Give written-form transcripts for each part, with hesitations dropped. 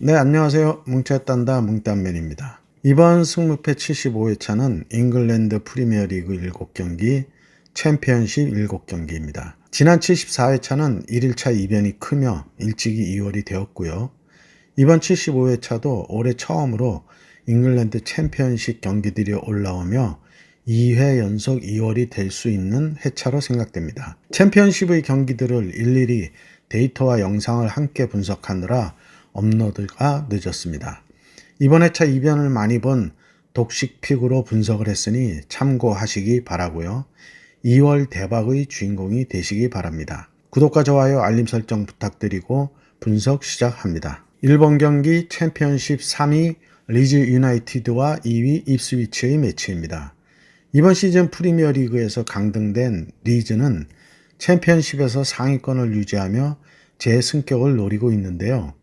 네, 안녕하세요. 뭉쳤단다 뭉딴맨입니다. 이번 승무패 75회차는 잉글랜드 프리미어리그 7경기, 챔피언십 7경기입니다. 지난 74회차는 1일차 이변이 크며 일찍이 2월이 되었고요. 이번 75회차도 올해 처음으로 잉글랜드 챔피언십 경기들이 올라오며 2회 연속 2월이 될 수 있는 회차로 생각됩니다. 챔피언십의 경기들을 일일이 데이터와 영상을 함께 분석하느라 업로드가 늦었습니다. 이번 회차 이변을 많이 본 독식픽으로 분석을 했으니 참고하시기 바라고요. 2월 대박의 주인공이 되시기 바랍니다. 구독과 좋아요, 알림 설정 부탁드리고 분석 시작합니다. 일본 경기 챔피언십 3위 리즈 유나이티드와 2위 입스위치의 매치입니다. 이번 시즌 프리미어리그에서 강등된 리즈는 챔피언십에서 상위권을 유지하며 재승격을 노리고 있는데요.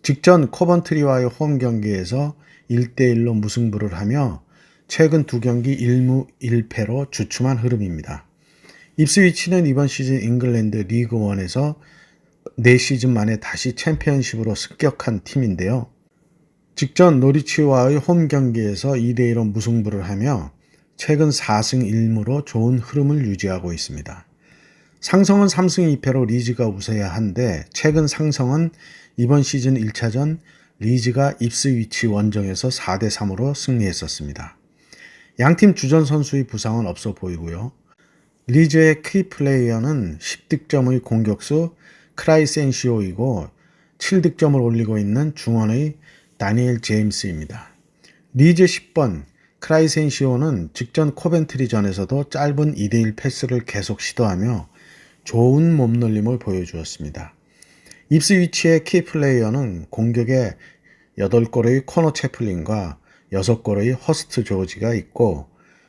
직전 코번트리와의 홈 경기에서 1대1로 무승부를 하며 최근 두 경기 1무 1패로 주춤한 흐름입니다. 입스위치는 이번 시즌 잉글랜드 리그 1에서 4시즌 만에 다시 챔피언십으로 습격한 팀인데요. 직전 노리치와의 홈 경기에서 2대1로 무승부를 하며 최근 4승 1무로 좋은 흐름을 유지하고 있습니다. 상성은 3승 2패로 리즈가 우세해야 한데 최근 상성은 이번 시즌 1차전 리즈가 입스위치 원정에서 4대3으로 승리했었습니다. 양팀 주전 선수의 부상은 없어 보이고요. 리즈의 키 플레이어는 10득점의 공격수 크라이센시오이고 7득점을 올리고 있는 중원의 다니엘 제임스입니다. 리즈 10번 크라이센시오는 직전 코벤트리전에서도 짧은 2대1 패스를 계속 시도하며 좋은 몸놀림을 보여주었습니다. 입스위치의 키플레이어는 공격에 8골의 코너 채플린과 6골의 허스트 조지가 있고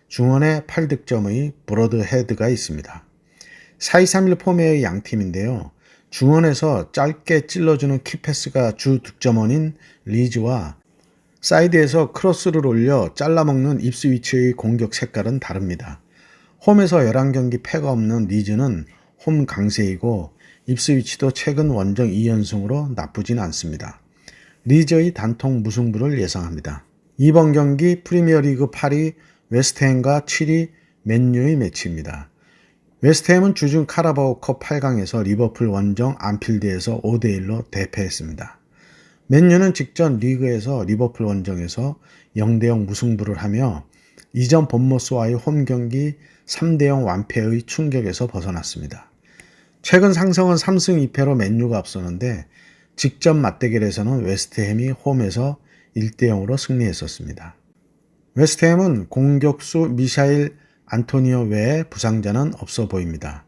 중원에 8득점의 브로드 헤드가 있습니다. 4-2-3-1 폼의 양팀인데요. 중원에서 짧게 찔러주는 키패스가 주 득점원인 리즈와 사이드에서 크로스를 올려 잘라먹는 입스위치의 공격 색깔은 다릅니다. 홈에서 11경기 패가 없는 리즈는 홈 강세이고 입스위치도 최근 원정 2연승으로 나쁘진 않습니다. 리즈의 단통 무승부를 예상합니다. 이번 경기 프리미어리그 8위 웨스트햄과 7위 맨유의 매치입니다. 웨스트햄은 주중 카라바오컵 8강에서 리버풀 원정 안필드에서 5대1로 대패했습니다. 맨유는 직전 리그에서 리버풀 원정에서 0대0 무승부를 하며 이전 본머스와의 홈 경기 3대0 완패의 충격에서 벗어났습니다. 최근 상성은 3승 2패로 맨유가 앞서는데 직전 맞대결에서는 웨스트햄이 홈에서 1대0으로 승리했었습니다. 웨스트햄은 공격수 미샤일 안토니오 외에 부상자는 없어 보입니다.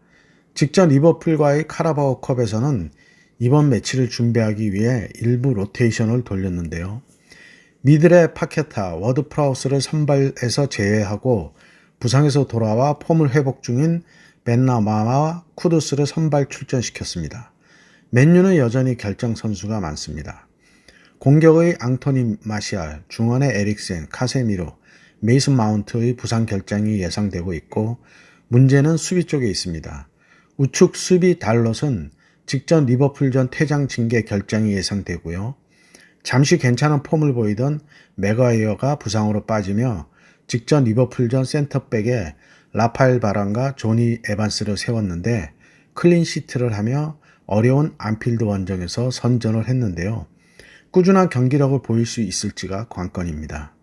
직전 리버풀과의 카라바오컵에서는 이번 매치를 준비하기 위해 일부 로테이션을 돌렸는데요. 미들의 파케타, 워드 프라우스를 선발에서 제외하고 부상에서 돌아와 폼을 회복 중인 벤나마와 쿠두스를 선발 출전시켰습니다. 맨유는 여전히 결정 선수가 많습니다. 공격의 앙토니 마시알, 중원의 에릭센, 카세미로, 메이슨 마운트의 부상 결장이 예상되고 있고 문제는 수비 쪽에 있습니다. 우측 수비 달롯은 직전 리버풀전 퇴장 징계 결장이 예상되고요. 잠시 괜찮은 폼을 보이던 맥과이어가 부상으로 빠지며 직전 리버풀전 센터백에 라파엘 바란과 조니 에반스를 세웠는데 클린시트를 하며 어려운 안필드 원정에서 선전을 했는데요. 꾸준한 경기력을 보일 수 있을지가 관건입니다.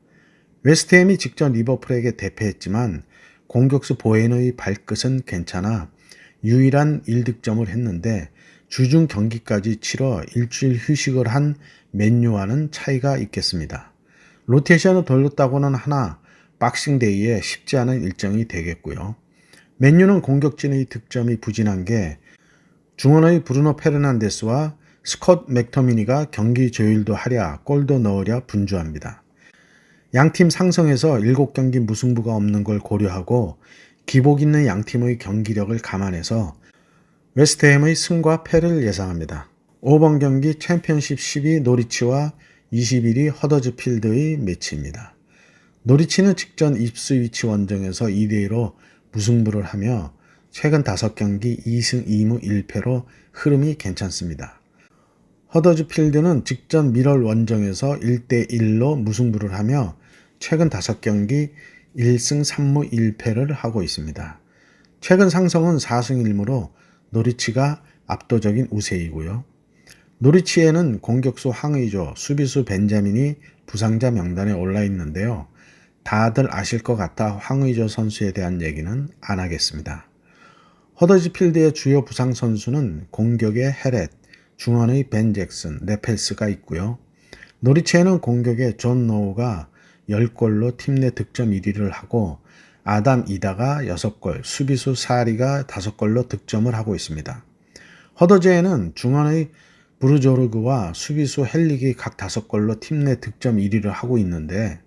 웨스트햄이 직전 리버풀에게 대패했지만 공격수 보엔의 발끝은 괜찮아 유일한 1득점을 했는데 주중 경기까지 치러 일주일 휴식을 한 맨유와는 차이가 있겠습니다. 로테이션을 돌렸다고는 하나 박싱데이에 쉽지 않은 일정이 되겠고요. 맨유는 공격진의 득점이 부진한 게 중원의 브루노 페르난데스와 스콧 맥터미니가 경기 조율도 하랴 골도 넣으랴 분주합니다. 양팀 상성에서 7경기 무승부가 없는 걸 고려하고 기복 있는 양팀의 경기력을 감안해서 웨스트햄의 승과 패를 예상합니다. 5번 경기 챔피언십 10위 노리치와 21위 허더즈필드의 매치입니다. 노리치는 직전 입스위치 원정에서 2대2로 무승부를 하며 최근 5경기 2승 2무 1패로 흐름이 괜찮습니다. 허더즈필드는 직전 미럴 원정에서 1대1로 무승부를 하며 최근 5경기 1승 3무 1패를 하고 있습니다. 최근 상성은 4승 1무로 노리치가 압도적인 우세이고요. 노리치에는 공격수 황의조, 수비수 벤자민이 부상자 명단에 올라 있는데요. 다들 아실 것 같아 황의조 선수에 대한 얘기는 안 하겠습니다. 허더즈필드의 주요 부상 선수는 공격의 헤렛, 중원의 벤 잭슨, 네펠스가 있고요. 노리치에는 공격의 존 노우가 10골로 팀 내 득점 1위를 하고 아담 이다가 6골, 수비수 사리가 5골로 득점을 하고 있습니다. 허더즈에는 중원의 브루조르그와 수비수 헬릭이 각 5골로 팀 내 득점 1위를 하고 있는데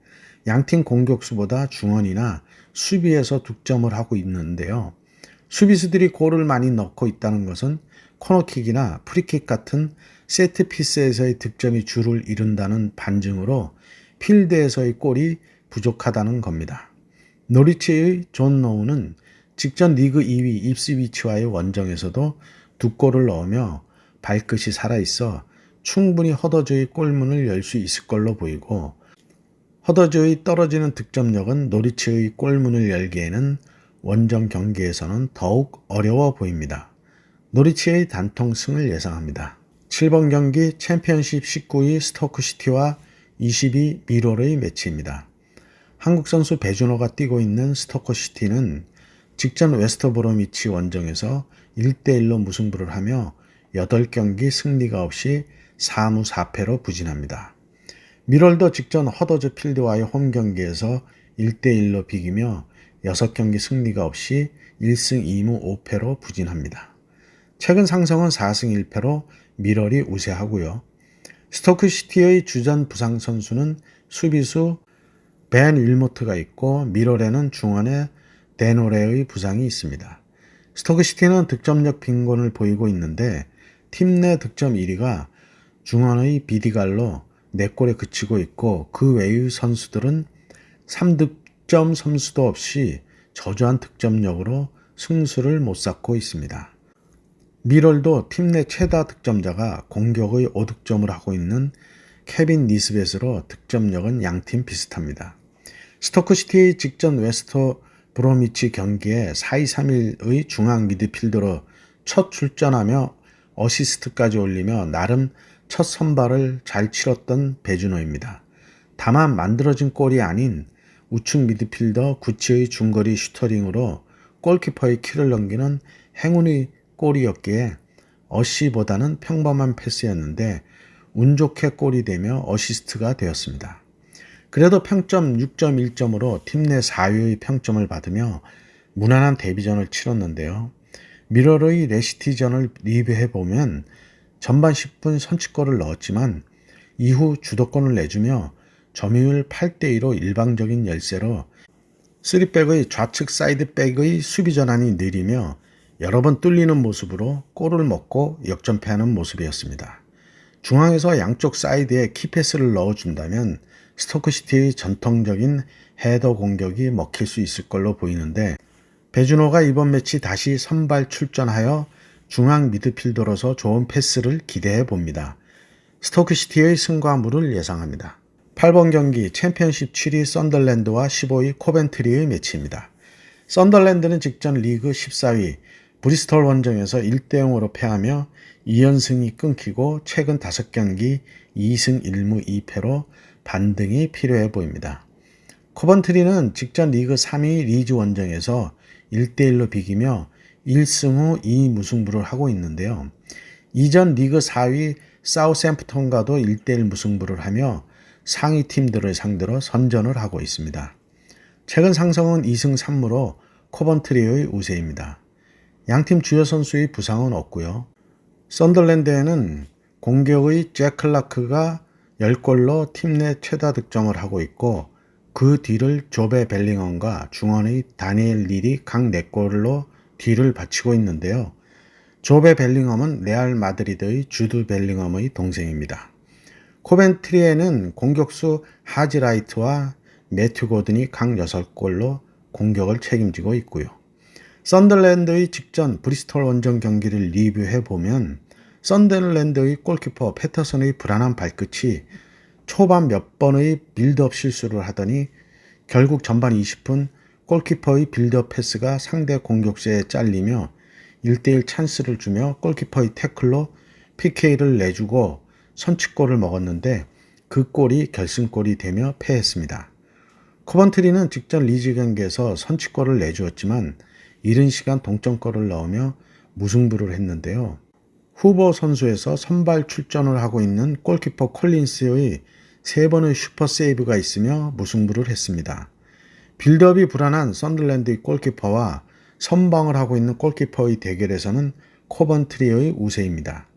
양팀 공격수보다 중원이나 수비에서 득점을 하고 있는데요. 수비수들이 골을 많이 넣고 있다는 것은 코너킥이나 프리킥 같은 세트피스에서의 득점이 줄을 이룬다는 반증으로 필드에서의 골이 부족하다는 겁니다. 노리치의 존 노우는 직전 리그 2위 입스위치와의 원정에서도 2골을 넣으며 발끝이 살아있어 충분히 허더즈의 골문을 열 수 있을 걸로 보이고 허더즈의 떨어지는 득점력은 노리치의 골문을 열기에는 원정 경기에서는 더욱 어려워 보입니다. 노리치의 단통승을 예상합니다. 7번 경기 챔피언십 19위 스토크시티와 22 미럴의 매치입니다. 한국 선수 배준호가 뛰고 있는 스토크시티는 직전 웨스트브로미치 원정에서 1대1로 무승부를 하며 8경기 승리가 없이 4무 4패로 부진합니다. 미럴도 직전 허더즈필드와의 홈경기에서 1대1로 비기며 6경기 승리가 없이 1승 2무 5패로 부진합니다. 최근 상성은 4승 1패로 미럴이 우세하고요. 스토크시티의 주전 부상 선수는 수비수 벤 윌모트가 있고 미럴에는 중원에 데노레의 부상이 있습니다. 스토크시티는 득점력 빈곤을 보이고 있는데 팀 내 득점 1위가 중원의 비디갈로 4골에 그치고 있고 그 외의 선수들은 3득점 선수도 없이 저조한 득점력으로 승수를 못 쌓고 있습니다. 미럴도 팀 내 최다 득점자가 공격의 5득점을 하고 있는 케빈 니스벳으로 득점력은 양팀 비슷합니다. 스토크시티의 직전 웨스트 브로미치 경기에 4-2-3-1의 중앙 미드필더로 첫 출전하며 어시스트까지 올리며 나름 첫 선발을 잘 치렀던 배준호입니다. 다만 만들어진 골이 아닌 우측 미드필더 구치의 중거리 슈터링으로 골키퍼의 키를 넘기는 행운의 골이었기에 어시보다는 평범한 패스였는데 운 좋게 골이 되며 어시스트가 되었습니다. 그래도 평점 6.1점으로 팀 내 4위의 평점을 받으며 무난한 데뷔전을 치렀는데요. 미럴의 레시티전을 리뷰해보면 전반 10분 선취골을 넣었지만 이후 주도권을 내주며 점유율 8대2로 일방적인 열세로 3백의 좌측 사이드백의 수비 전환이 느리며 여러 번 뚫리는 모습으로 골을 먹고 역전패하는 모습이었습니다. 중앙에서 양쪽 사이드에 키패스를 넣어준다면 스토크시티의 전통적인 헤더 공격이 먹힐 수 있을 걸로 보이는데 배준호가 이번 매치 다시 선발 출전하여 중앙 미드필더로서 좋은 패스를 기대해 봅니다. 스토크시티의 승과물을 예상합니다. 8번 경기 챔피언십 7위 썬덜랜드와 15위 코벤트리의 매치입니다. 썬덜랜드는 직전 리그 14위 브리스톨 원정에서 1대0으로 패하며 2연승이 끊기고 최근 5경기 2승 1무 2패로 반등이 필요해 보입니다. 코벤트리는 직전 리그 3위 리즈 원정에서 1대1로 비기며 1승 후 2무승부를 하고 있는데요. 이전 리그 4위 사우샘프턴과도 1대1 무승부를 하며 상위 팀들을 상대로 선전을 하고 있습니다. 최근 상성은 2승 3무로 코벤트리의 우세입니다. 양팀 주요 선수의 부상은 없고요. 썬덜랜드에는 공격의 잭 클라크가 10골로 팀 내 최다 득점을 하고 있고 그 뒤를 조베 벨링엄과 중원의 다니엘 릴이 각 4골로 뒤를 바치고 있는데요. 조베 벨링엄은 레알 마드리드의 주드 벨링엄의 동생입니다. 코벤트리에는 공격수 하지라이트와 매튜 고든이 각 6골로 공격을 책임지고 있고요. 썬덜랜드의 직전 브리스톨 원정 경기를 리뷰해보면 썬더랜드의 골키퍼 패터슨의 불안한 발끝이 초반 몇 번의 빌드업 실수를 하더니 결국 전반 20분 골키퍼의 빌드업 패스가 상대 공격수에 잘리며 1대1 찬스를 주며 골키퍼의 태클로 PK를 내주고 선취골을 먹었는데 그 골이 결승골이 되며 패했습니다. 코번트리는 직전 리즈 경기에서 선취골을 내주었지만 이른 시간 동점골을 넣으며 무승부를 했는데요. 후보 선수에서 선발 출전을 하고 있는 골키퍼 콜린스의 3번의 슈퍼 세이브가 있으며 무승부를 했습니다. 빌드업이 불안한 썬더랜드의 골키퍼와 선방을 하고 있는 골키퍼의 대결에서는 코번트리의 우세입니다.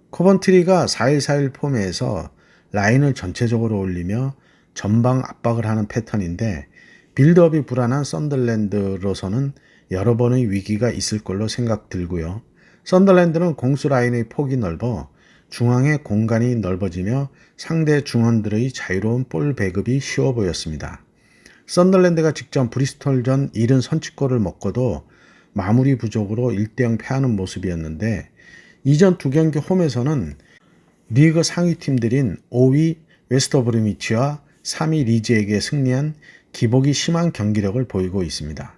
코번트리가 4-1-4-1 폼에서 라인을 전체적으로 올리며 전방 압박을 하는 패턴인데 빌드업이 불안한 썬더랜드로서는 여러 번의 위기가 있을 걸로 생각 들고요. 썬더랜드는 공수 라인의 폭이 넓어 중앙의 공간이 넓어지며 상대 중원들의 자유로운 볼 배급이 쉬워 보였습니다. 썬더랜드가 직전 브리스톨전 이른 선취골을 먹고도 마무리 부족으로 1대0 패하는 모습이었는데 이전 두 경기 홈에서는 리그 상위 팀들인 5위 웨스터브루미치와 3위 리즈에게 승리한 기복이 심한 경기력을 보이고 있습니다.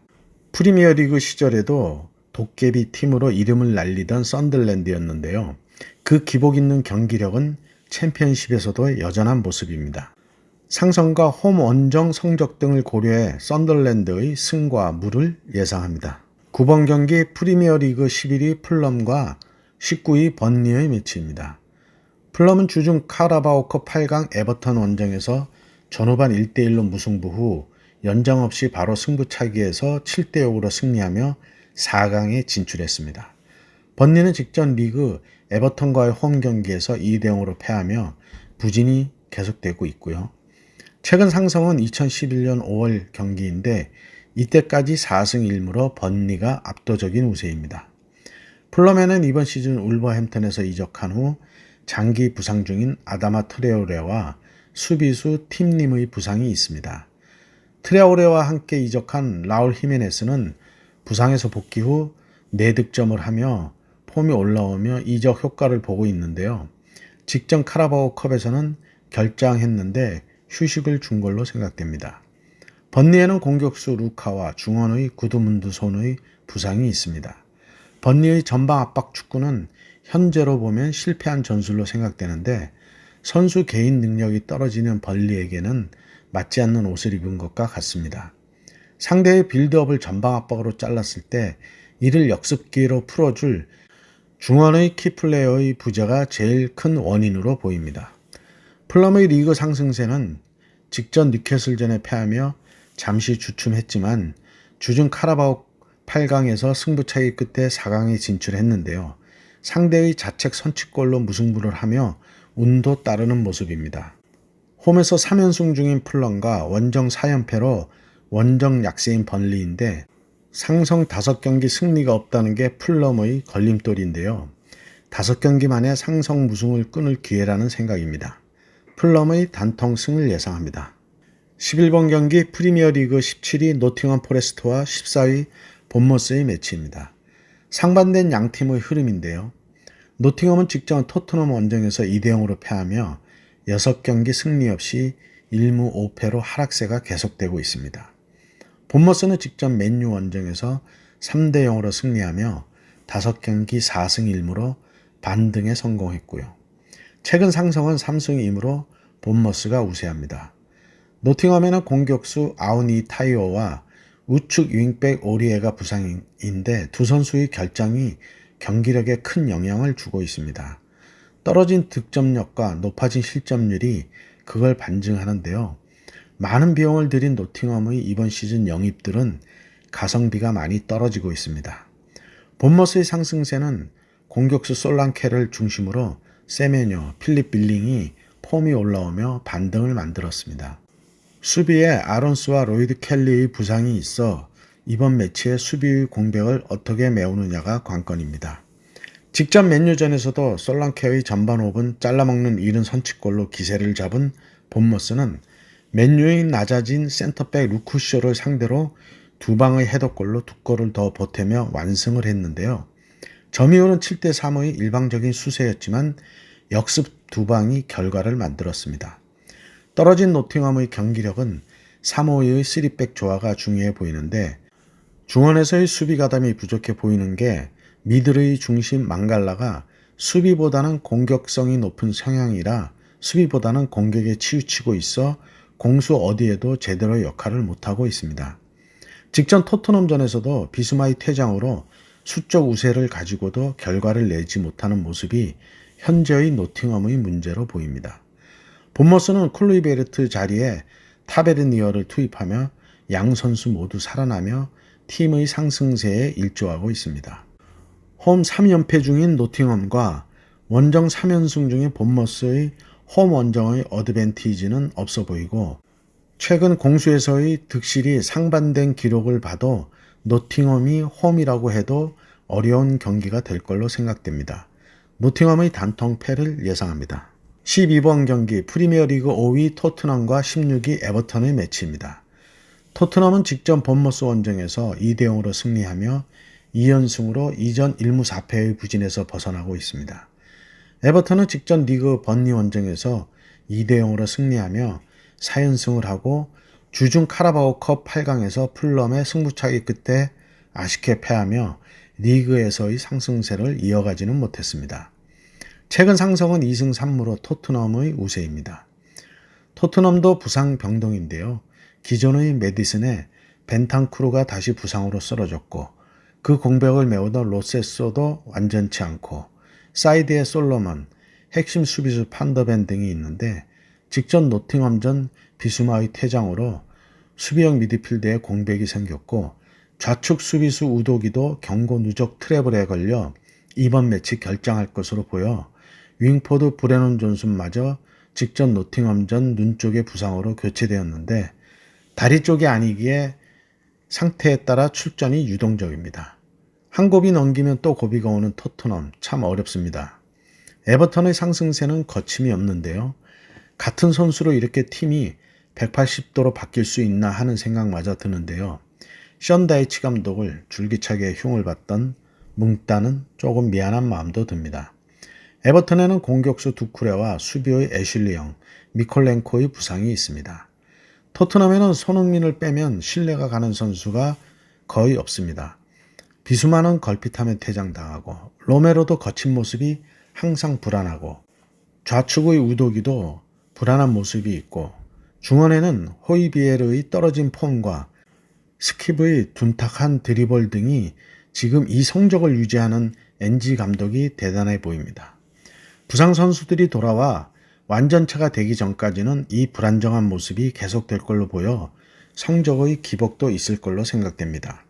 프리미어리그 시절에도 도깨비 팀으로 이름을 날리던 썬더랜드였는데요. 그 기복 있는 경기력은 챔피언십에서도 여전한 모습입니다. 상성과 홈 원정 성적 등을 고려해 썬더랜드의 승과 무를 예상합니다. 9번 경기 프리미어리그 11위 풀럼과 19위 번리의 매치입니다. 풀럼은 주중 카라바오컵 8강 에버턴 원정에서 전후반 1대1로 무승부 후 연장 없이 바로 승부차기에서 7대6으로 승리하며 4강에 진출했습니다. 번리는 직전 리그 에버턴과의 홈 경기에서 2대0으로 패하며 부진이 계속되고 있고요. 최근 상성은 2011년 5월 경기인데 이때까지 4승 1무로 번리가 압도적인 우세입니다. 풀럼에는 이번 시즌 울버햄튼에서 이적한 후 장기 부상 중인 아다마 트레오레와 수비수 팀님의 부상이 있습니다. 트레오레와 함께 이적한 라울 히메네스는 부상에서 복귀 후 4득점을 하며 폼이 올라오며 이적 효과를 보고 있는데요. 직전 카라바오컵에서는 결장했는데 휴식을 준 걸로 생각됩니다. 번리에는 공격수 루카와 중원의 구드문드 손의 부상이 있습니다. 번리의 전방 압박 축구는 현재로 보면 실패한 전술로 생각되는데 선수 개인 능력이 떨어지는 번리에게는 맞지 않는 옷을 입은 것과 같습니다. 상대의 빌드업을 전방 압박으로 잘랐을 때 이를 역습기로 풀어줄 중원의 키플레이어의 부재가 제일 큰 원인으로 보입니다. 풀럼의 리그 상승세는 직전 뉴캐슬전에 패하며 잠시 주춤했지만 주중 카라바오 8강에서 승부차기 끝에 4강에 진출했는데요. 상대의 자책 선취골로 무승부를 하며 운도 따르는 모습입니다. 홈에서 3연승 중인 풀럼과 원정 4연패로 원정 약세인 번리인데 상성 5경기 승리가 없다는 게 풀럼의 걸림돌인데요. 5경기 만에 상성 무승을 끊을 기회라는 생각입니다. 풀럼의 단통 승을 예상합니다. 11번 경기 프리미어리그 17위 노팅엄 포레스트와 14위 본머스의 매치입니다. 상반된 양팀의 흐름인데요. 노팅엄은 직전 토트넘 원정에서 2대0으로 패하며 6경기 승리 없이 1무 5패로 하락세가 계속되고 있습니다. 본머스는 직전 맨유 원정에서 3대0으로 승리하며 5경기 4승 1무로 반등에 성공했고요. 최근 상성은 3승 2무로 본머스가 우세합니다. 노팅엄에는 공격수 아우니 타이오와 우측 윙백 오리에가 부상인데 두 선수의 결장이 경기력에 큰 영향을 주고 있습니다. 떨어진 득점력과 높아진 실점률이 그걸 반증하는데요. 많은 비용을 들인 노팅엄의 이번 시즌 영입들은 가성비가 많이 떨어지고 있습니다. 본머스의 상승세는 공격수 솔랑케를 중심으로 세메뇨, 필립 빌링이 폼이 올라오며 반등을 만들었습니다. 수비에 아론스와 로이드 켈리의 부상이 있어 이번 매치의 수비의 공백을 어떻게 메우느냐가 관건입니다. 직전 맨유전에서도 솔랑케의 전반 5분 잘라먹는 이른 선취골로 기세를 잡은 본머스는 맨유의 낮아진 센터백 루크쇼를 상대로 2방의 헤더골로 2골을 더 보태며 완승을 했는데요. 점유율은 7대3의 일방적인 수세였지만 역습 두 방이 결과를 만들었습니다. 떨어진 노팅엄의 경기력은 3-5의 3백 조화가 중요해 보이는데 중원에서의 수비 가담이 부족해 보이는 게 미들의 중심 망갈라가 수비보다는 공격성이 높은 성향이라 수비보다는 공격에 치우치고 있어 공수 어디에도 제대로 역할을 못하고 있습니다. 직전 토트넘전에서도 비수마의 퇴장으로 수적 우세를 가지고도 결과를 내지 못하는 모습이 현재의 노팅엄의 문제로 보입니다. 본머스는 쿨루이베르트 자리에 타베르니어를 투입하며 양 선수 모두 살아나며 팀의 상승세에 일조하고 있습니다. 홈 3연패 중인 노팅엄과 원정 3연승 중인 본머스의 홈 원정의 어드밴티지는 없어 보이고 최근 공수에서의 득실이 상반된 기록을 봐도 노팅엄이 홈이라고 해도 어려운 경기가 될 걸로 생각됩니다. 노팅엄의 단통패를 예상합니다. 12번 경기 프리미어리그 5위 토트넘과 16위 에버턴의 매치입니다. 토트넘은 직전 본머스 원정에서 2대0으로 승리하며 2연승으로 이전 1무 4패의 부진에서 벗어나고 있습니다. 에버턴은 직전 리그 번리 원정에서 2대0으로 승리하며 4연승을 하고 주중 카라바오컵 8강에서 풀럼의 승부차기 끝에 아쉽게 패하며 리그에서의 상승세를 이어가지는 못했습니다. 최근 상승은 2승 3무로 토트넘의 우세입니다. 토트넘도 부상 병동인데요. 기존의 메디슨에 벤탄쿠르가 다시 부상으로 쓰러졌고 그 공백을 메우던 로세소도 완전치 않고 사이드에 솔로몬, 핵심 수비수 판더벤 등이 있는데 직전 노팅엄전 비수마의 퇴장으로 수비형 미드필드에 공백이 생겼고 좌측 수비수 우도기도 경고 누적 트러블에 걸려 이번 매치 결정할 것으로 보여 윙포드 브레논 존슨마저 직전 노팅엄전 눈 쪽의 부상으로 교체되었는데 다리 쪽이 아니기에 상태에 따라 출전이 유동적입니다. 한 곱이 넘기면 또 고비가 오는 토트넘 참 어렵습니다. 에버턴의 상승세는 거침이 없는데요. 같은 선수로 이렇게 팀이 180도로 바뀔 수 있나 하는 생각마저 드는데요. 션 다이치 감독을 줄기차게 흉을 봤던 뭉따는 조금 미안한 마음도 듭니다. 에버턴에는 공격수 두쿠레와 수비의 애슐리 영, 미콜렌코의 부상이 있습니다. 토트넘에는 손흥민을 빼면 신뢰가 가는 선수가 거의 없습니다. 비수마는 걸핏하면 퇴장당하고 로메로도 거친 모습이 항상 불안하고 좌측의 우도기도 불안한 모습이 있고 중원에는 호이비에르의 떨어진 폼과 스킵의 둔탁한 드리블 등이 지금 이 성적을 유지하는 NG 감독이 대단해 보입니다. 부상 선수들이 돌아와 완전체가 되기 전까지는 이 불안정한 모습이 계속될 걸로 보여 성적의 기복도 있을 걸로 생각됩니다.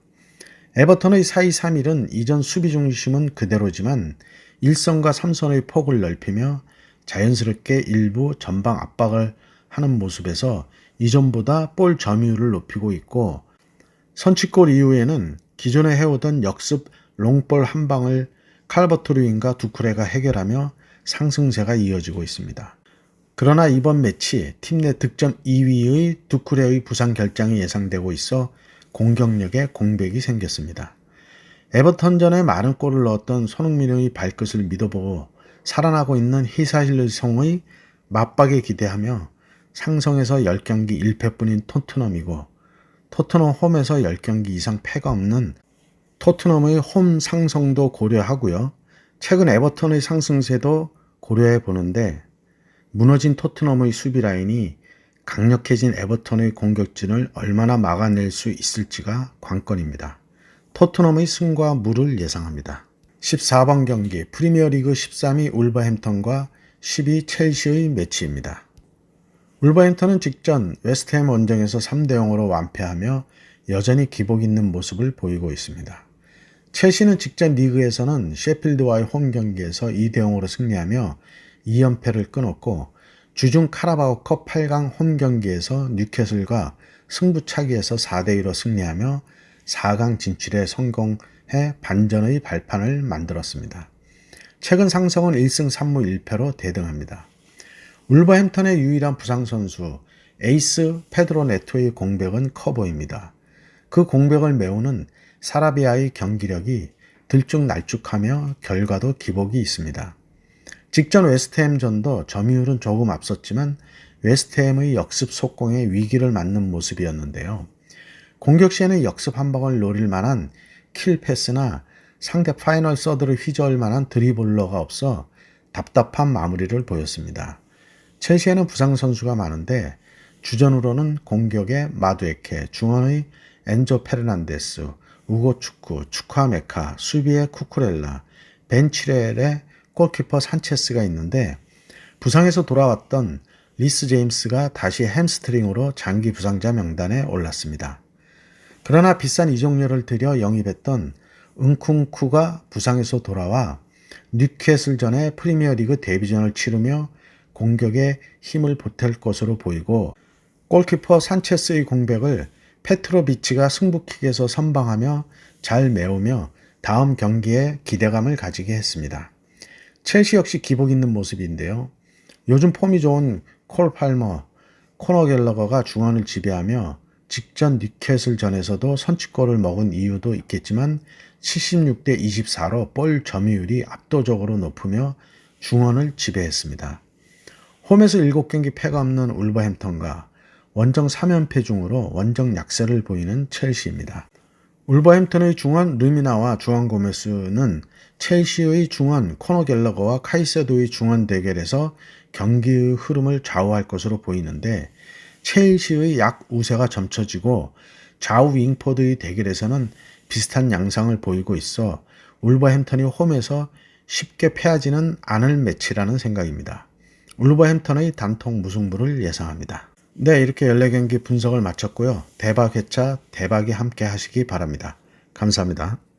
에버턴의 4-2-3-1은 이전 수비 중심은 그대로지만 1선과 3선의 폭을 넓히며 자연스럽게 일부 전방 압박을 하는 모습에서 이전보다 볼 점유율을 높이고 있고 선취골 이후에는 기존에 해오던 역습 롱볼 한 방을 칼버트 루인과 두쿠레가 해결하며 상승세가 이어지고 있습니다. 그러나 이번 매치 팀 내 득점 2위의 두쿠레의 부상 결장이 예상되고 있어 공격력에 공백이 생겼습니다. 에버턴전에 많은 골을 넣었던 손흥민의 발끝을 믿어보고 살아나고 있는 히사힐성의 맞박에 기대하며 상성에서 10경기 1패뿐인 토트넘이고 토트넘 홈에서 10경기 이상 패가 없는 토트넘의 홈 상성도 고려하고요. 최근 에버턴의 상승세도 고려해 보는데 무너진 토트넘의 수비 라인이 강력해진 에버턴의 공격진을 얼마나 막아낼 수 있을지가 관건입니다. 토트넘의 승과 무를 예상합니다. 14번 경기 프리미어리그 13위 울버햄턴과 10위 첼시의 매치입니다. 울버햄턴은 직전 웨스트햄 원정에서 3대0으로 완패하며 여전히 기복 있는 모습을 보이고 있습니다. 첼시는 직전 리그에서는 셰필드와의 홈 경기에서 2대0으로 승리하며 2연패를 끊었고 주중 카라바오컵 8강 홈 경기에서 뉴캐슬과 승부차기에서 4대2로 승리하며 4강 진출에 성공해 반전의 발판을 만들었습니다. 최근 상성은 1승 3무 1패로 대등합니다. 울버햄턴의 유일한 부상 선수 에이스 페드로 네토의 공백은 커 보입니다. 그 공백을 메우는 사라비아의 경기력이 들쭉날쭉하며 결과도 기복이 있습니다. 직전 웨스트햄전도 점유율은 조금 앞섰지만 웨스트햄의 역습 속공에 위기를 맞는 모습이었는데요. 공격 시에는 역습 한 방을 노릴 만한 킬 패스나 상대 파이널 서드를 휘저을 만한 드리블러가 없어 답답한 마무리를 보였습니다. 첼시에는 부상 선수가 많은데 주전으로는 공격의 마두에케, 중원의 엔조 페르난데스, 우고 추크와메카, 수비의 쿠쿠렐라, 벤치렐의 골키퍼 산체스가 있는데 부상에서 돌아왔던 리스 제임스가 다시 햄스트링으로 장기 부상자 명단에 올랐습니다. 그러나 비싼 이적료를 들여 영입했던 은쿵쿠가 부상에서 돌아와 뉴캐슬전의 프리미어리그 데뷔전을 치르며 공격에 힘을 보탤 것으로 보이고 골키퍼 산체스의 공백을 페트로비치가 승부킥에서 선방하며 잘 메우며 다음 경기에 기대감을 가지게 했습니다. 첼시 역시 기복 있는 모습인데요. 요즘 폼이 좋은 콜 팔머, 코너 갤러거가 중원을 지배하며 직전 뉴캐슬전에서도 선취골을 먹은 이유도 있겠지만 76대 24로 볼 점유율이 압도적으로 높으며 중원을 지배했습니다. 홈에서 7경기 패가 없는 울버햄턴과 원정 3연패 중으로 원정 약세를 보이는 첼시입니다. 울버햄턴의 중원 르미나와 주안 고메스는 첼시의 중원 코너 갤러거와 카이세도의 중원 대결에서 경기의 흐름을 좌우할 것으로 보이는데 첼시의 약 우세가 점쳐지고 좌우 윙포드의 대결에서는 비슷한 양상을 보이고 있어 울버햄턴이 홈에서 쉽게 패하지는 않을 매치라는 생각입니다. 울버햄턴의 단통 무승부를 예상합니다. 네, 이렇게 14경기 분석을 마쳤고요. 대박 회차 대박이 함께 하시기 바랍니다. 감사합니다.